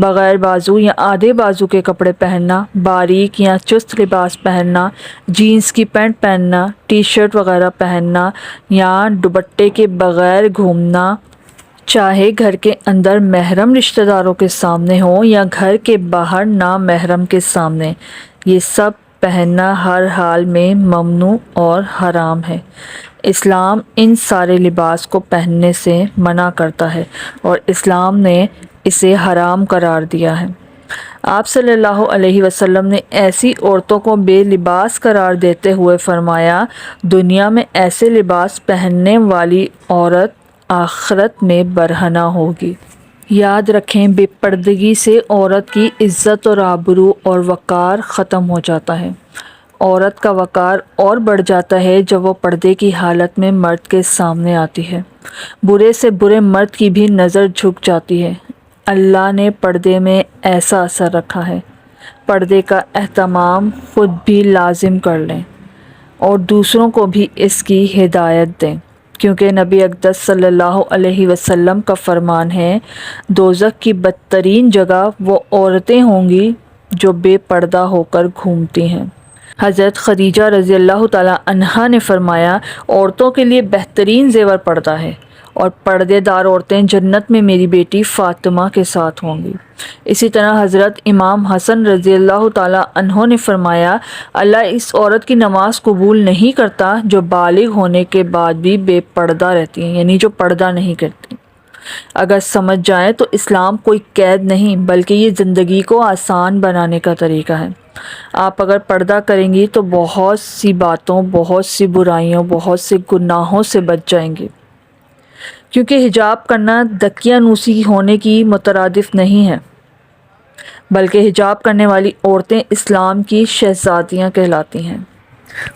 بغیر بازو یا آدھے بازو کے کپڑے پہننا، باریک یا چست لباس پہننا، جینس کی پینٹ پہننا، ٹی شرٹ وغیرہ پہننا یا دوپٹے کے بغیر گھومنا، چاہے گھر کے اندر محرم رشتہ داروں کے سامنے ہو یا گھر کے باہر نامحرم کے سامنے، یہ سب پہننا ہر حال میں ممنوع اور حرام ہے۔ اسلام ان سارے لباس کو پہننے سے منع کرتا ہے اور اسلام نے اسے حرام قرار دیا ہے۔ آپ صلی اللہ علیہ وسلم نے ایسی عورتوں کو بے لباس قرار دیتے ہوئے فرمایا، دنیا میں ایسے لباس پہننے والی عورت آخرت میں برہنہ ہوگی۔ یاد رکھیں، بے پردگی سے عورت کی عزت اور آبرو اور وقار ختم ہو جاتا ہے۔ عورت کا وقار اور بڑھ جاتا ہے جب وہ پردے کی حالت میں مرد کے سامنے آتی ہے۔ برے سے برے مرد کی بھی نظر جھک جاتی ہے۔ اللہ نے پردے میں ایسا اثر رکھا ہے، پردے کا اہتمام خود بھی لازم کر لیں اور دوسروں کو بھی اس کی ہدایت دیں، کیونکہ نبی اقدس صلی اللہ علیہ وسلم کا فرمان ہے، دوزخ کی بدترین جگہ وہ عورتیں ہوں گی جو بے پردہ ہو کر گھومتی ہیں۔ حضرت خدیجہ رضی اللہ تعالی عنہا نے فرمایا، عورتوں کے لیے بہترین زیور پردہ ہے اور پردے دار عورتیں جنت میں میری بیٹی فاطمہ کے ساتھ ہوں گی۔ اسی طرح حضرت امام حسن رضی اللہ تعالی عنہ نے فرمایا، اللہ اس عورت کی نماز قبول نہیں کرتا جو بالغ ہونے کے بعد بھی بے پردہ رہتی ہیں، یعنی جو پردہ نہیں کرتی۔ اگر سمجھ جائیں تو اسلام کوئی قید نہیں بلکہ یہ زندگی کو آسان بنانے کا طریقہ ہے۔ آپ اگر پردہ کریں گی تو بہت سی باتوں، بہت سی برائیوں، بہت سے گناہوں سے بچ جائیں گے، کیونکہ حجاب کرنا دقیانوسی ہونے کی مترادف نہیں ہے، بلکہ حجاب کرنے والی عورتیں اسلام کی شہزادیاں کہلاتی ہیں۔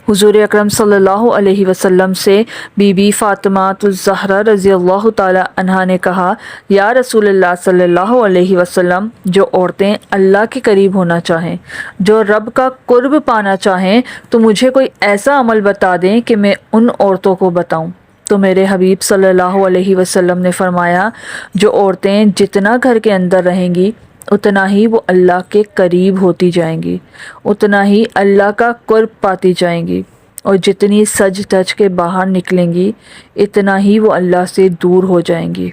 حضور اکرم صلی اللہ علیہ وسلم سے بی بی فاطمہ الزہرا رضی اللہ تعالی عنہا نے کہا، یا رسول اللہ صلی اللہ علیہ وسلم، جو عورتیں اللہ کے قریب ہونا چاہیں، جو رب کا قرب پانا چاہیں، تو مجھے کوئی ایسا عمل بتا دیں کہ میں ان عورتوں کو بتاؤں۔ تو میرے حبیب صلی اللہ علیہ وسلم نے فرمایا، جو عورتیں جتنا گھر کے اندر رہیں گی اتنا ہی وہ اللہ کے قریب ہوتی جائیں گی، اتنا ہی اللہ کا قرب پاتی جائیں گی، اور جتنی سج دھج کے باہر نکلیں گی اتنا ہی وہ اللہ سے دور ہو جائیں گی۔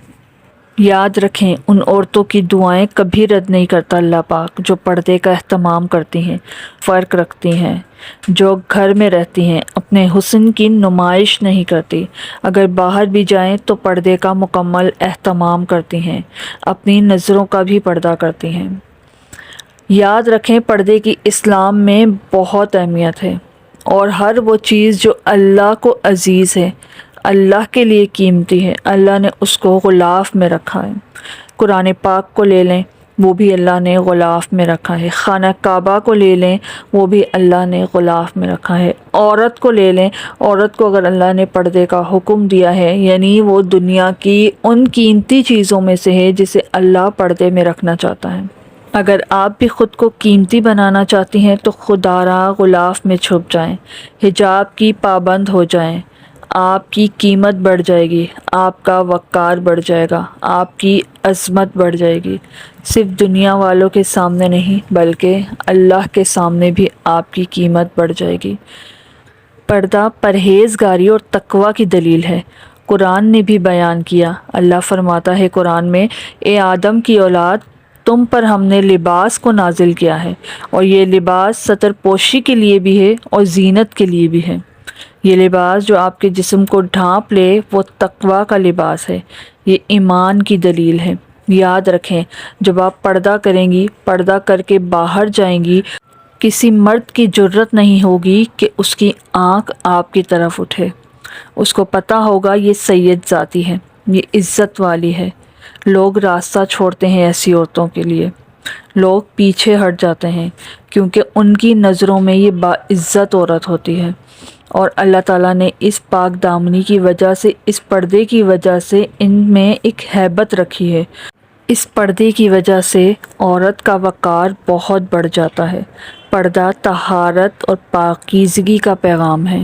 یاد رکھیں، ان عورتوں کی دعائیں کبھی رد نہیں کرتا اللہ پاک جو پردے کا اہتمام کرتی ہیں، فرق رکھتی ہیں، جو گھر میں رہتی ہیں، اپنے حسن کی نمائش نہیں کرتی، اگر باہر بھی جائیں تو پردے کا مکمل اہتمام کرتی ہیں، اپنی نظروں کا بھی پردہ کرتی ہیں۔ یاد رکھیں، پردے کی اسلام میں بہت اہمیت ہے، اور ہر وہ چیز جو اللہ کو عزیز ہے، اللہ کے لیے قیمتی ہے، اللہ نے اس کو غلاف میں رکھا ہے۔ قرآن پاک کو لے لیں، وہ بھی اللہ نے غلاف میں رکھا ہے۔ خانہ کعبہ کو لے لیں، وہ بھی اللہ نے غلاف میں رکھا ہے۔ عورت کو لے لیں، عورت کو اگر اللہ نے پردے کا حکم دیا ہے، یعنی وہ دنیا کی ان قیمتی چیزوں میں سے ہے جسے اللہ پردے میں رکھنا چاہتا ہے۔ اگر آپ بھی خود کو قیمتی بنانا چاہتی ہیں تو خدا را غلاف میں چھپ جائیں، حجاب کی پابند ہو جائیں، آپ کی قیمت بڑھ جائے گی، آپ کا وقار بڑھ جائے گا، آپ کی عظمت بڑھ جائے گی، صرف دنیا والوں کے سامنے نہیں بلکہ اللہ کے سامنے بھی آپ کی قیمت بڑھ جائے گی۔ پردہ پرہیزگاری اور تقوی کی دلیل ہے، قرآن نے بھی بیان کیا۔ اللہ فرماتا ہے قرآن میں، اے آدم کی اولاد، تم پر ہم نے لباس کو نازل کیا ہے، اور یہ لباس ستر پوشی کے لیے بھی ہے اور زینت کے لیے بھی ہے۔ یہ لباس جو آپ کے جسم کو ڈھانپ لے وہ تقوی کا لباس ہے، یہ ایمان کی دلیل ہے۔ یاد رکھیں، جب آپ پردہ کریں گی، پردہ کر کے باہر جائیں گی، کسی مرد کی جرت نہیں ہوگی کہ اس کی آنکھ آپ کی طرف اٹھے، اس کو پتہ ہوگا یہ سید ذاتی ہے، یہ عزت والی ہے۔ لوگ راستہ چھوڑتے ہیں ایسی عورتوں کے لیے، لوگ پیچھے ہٹ جاتے ہیں، کیونکہ ان کی نظروں میں یہ باعزت عورت ہوتی ہے، اور اللہ تعالیٰ نے اس پاک دامنی کی وجہ سے، اس پردے کی وجہ سے ان میں ایک ہیبت رکھی ہے۔ اس پردے کی وجہ سے عورت کا وقار بہت بڑھ جاتا ہے۔ پردہ طہارت اور پاکیزگی کا پیغام ہے،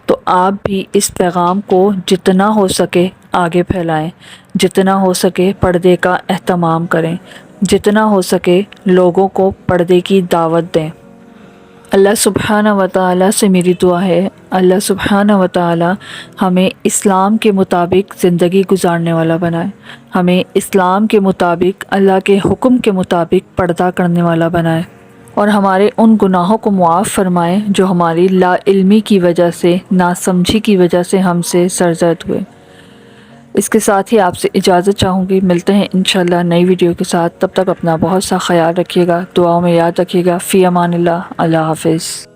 تو آپ بھی اس پیغام کو جتنا ہو سکے آگے پھیلائیں، جتنا ہو سکے پردے کا اہتمام کریں۔ جتنا ہو سکے لوگوں کو پردے کی دعوت دیں۔ اللہ سبحانہ و تعالیٰ سے میری دعا ہے، اللہ سبحانہ و تعالیٰ ہمیں اسلام کے مطابق زندگی گزارنے والا بنائے، ہمیں اسلام کے مطابق، اللہ کے حکم کے مطابق پردہ کرنے والا بنائے، اور ہمارے ان گناہوں کو معاف فرمائے جو ہماری لا علمی کی وجہ سے، ناسمجھی کی وجہ سے ہم سے سرزد ہوئے۔ اس کے ساتھ ہی آپ سے اجازت چاہوں گی، ملتے ہیں انشاءاللہ نئی ویڈیو کے ساتھ، تب تک اپنا بہت سا خیال رکھیے گا، دعاؤں میں یاد رکھیے گا۔ فی امان اللہ، اللہ حافظ۔